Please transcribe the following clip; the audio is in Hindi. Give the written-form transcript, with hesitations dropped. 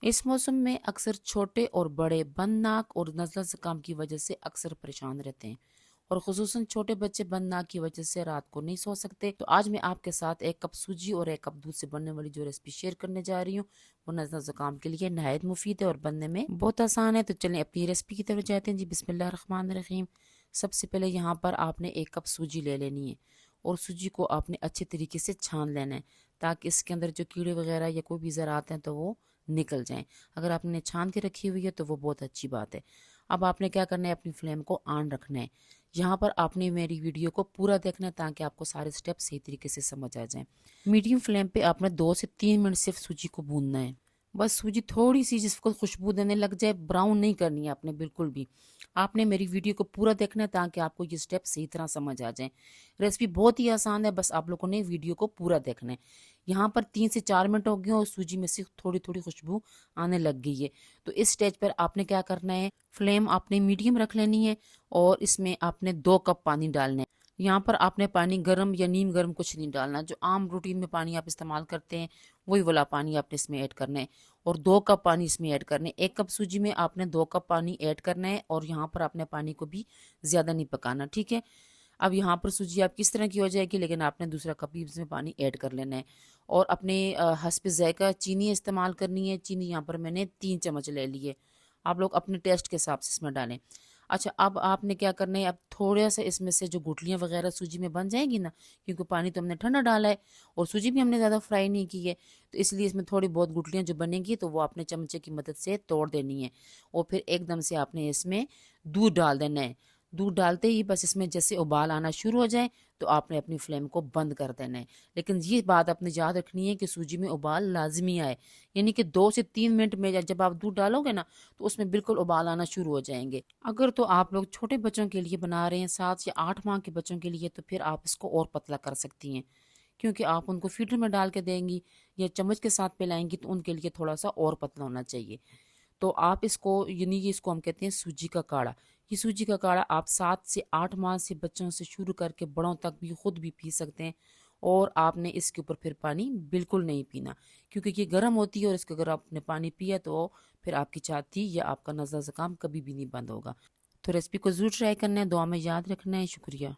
इस मौसम में अक्सर छोटे और बड़े बंद नाक और नज़ला ज़ुकाम की वजह से अक्सर परेशान रहते हैं, और ख़ुसूसन छोटे बच्चे बंद नाक की वजह से रात को नहीं सो सकते। तो आज मैं आपके साथ 1 कप सूजी और 1 कप दूध से बनने वाली जो रेसिपी शेयर करने जा रही हूँ, वो नज़ला ज़ुकाम के लिए नहायत मुफीद है और बनने में बहुत आसान है। तो चलें अपनी रेसिपी की तरफ जाते हैं जी। बिस्मिल्लाह रहमान रहीम। सबसे पहले यहाँ पर आपने 1 कप सूजी ले लेनी है, और सूजी को आपने अच्छे तरीके से छान लेना है, ताकि इसके अंदर जो कीड़े वगैरह या कोई भी ज़रात हैं तो वो निकल जाएं। अगर आपने छान के रखी हुई है तो वो बहुत अच्छी बात है। अब आपने क्या करना है, अपनी फ्लेम को ऑन रखना है। यहाँ पर आपने मेरी वीडियो को पूरा देखना है, ताकि आपको सारे स्टेप सही तरीके से समझ आ जाएं। मीडियम फ्लेम पे आपने 2 से 3 मिनट सिर्फ सूजी को भूनना है। बस सूजी थोड़ी सी जिसको खुशबू देने लग जाए, ब्राउन नहीं करनी है आपने बिल्कुल भी। आपने मेरी वीडियो को पूरा देखना है, ताकि आपको ये स्टेप सही तरह समझ आ जाए। रेसिपी बहुत ही आसान है, बस आप लोगों ने वीडियो को पूरा देखना है। यहाँ पर 3 से 4 मिनट हो गए और सूजी में से थोड़ी थोड़ी खुशबू आने लग गई है। तो इस स्टेज पर आपने क्या करना है, फ्लेम आपने मीडियम रख लेनी है, और इसमें आपने 2 कप पानी डालना है। यहाँ पर आपने पानी गर्म या नीम गर्म कुछ नहीं डालना, जो आम रूटीन में पानी आप इस्तेमाल करते हैं वही वाला पानी आपने इसमें ऐड करना है, और 2 कप पानी इसमें ऐड करना है। 1 कप सूजी में आपने 2 कप पानी ऐड करना है, और यहाँ पर आपने पानी को भी ज़्यादा नहीं पकाना, ठीक है। अब यहाँ पर सूजी आप किस तरह की हो जाएगी, लेकिन आपने दूसरा कप भी इसमें पानी ऐड कर लेना है। और अपने हस्ब ज़ायक़ा चीनी इस्तेमाल करनी है। चीनी यहाँ पर मैंने 3 चम्मच ले ली है। आप लोग अपने टेस्ट के हिसाब से इसमें डालें। अच्छा, अब आपने क्या करना है, अब थोड़ा सा इसमें से जो गुठलियाँ वगैरह सूजी में बन जाएंगी ना, क्योंकि पानी तो हमने ठंडा डाला है और सूजी भी हमने ज़्यादा फ्राई नहीं की है, तो इसलिए इसमें थोड़ी बहुत गुठलियाँ जो बनेंगी तो वो आपने चमचे की मदद से तोड़ देनी है। और फिर एकदम से आपने इसमें दूध डाल देना है। दूध डालते ही बस इसमें जैसे उबाल आना शुरू हो जाए तो आपने अपनी फ्लेम को बंद कर देना है। लेकिन ये बात आपने याद रखनी है कि सूजी में उबाल लाजमी आए, यानी कि 2 से 3 मिनट में जब आप दूध डालोगे ना, तो उसमें बिल्कुल उबाल आना शुरू हो जाएंगे। अगर तो आप लोग छोटे बच्चों के लिए बना रहे हैं, 7 या 8 माह के बच्चों के लिए, तो फिर आप इसको और पतला कर सकती हैं, क्योंकि आप उनको फीडर में डाल के देंगी या चम्मच के साथ पिलाएंगी, तो उनके लिए थोड़ा सा और पतला होना चाहिए। तो आप इसको, यानी कि इसको हम कहते हैं सूजी का काढ़ा। ये सूजी का काढ़ा आप 7 से 8 माह से बच्चों से शुरू करके बड़ों तक भी खुद भी पी सकते हैं। और आपने इसके ऊपर फिर पानी बिल्कुल नहीं पीना, क्योंकि ये गर्म होती है, और इसको अगर आपने पानी पिया तो फिर आपकी छाती या आपका नज़ला ज़ुकाम कभी भी नहीं बंद होगा। तो रेसिपी को ज़रूर ट्राई करना है, दुआ में याद रखना है। शुक्रिया।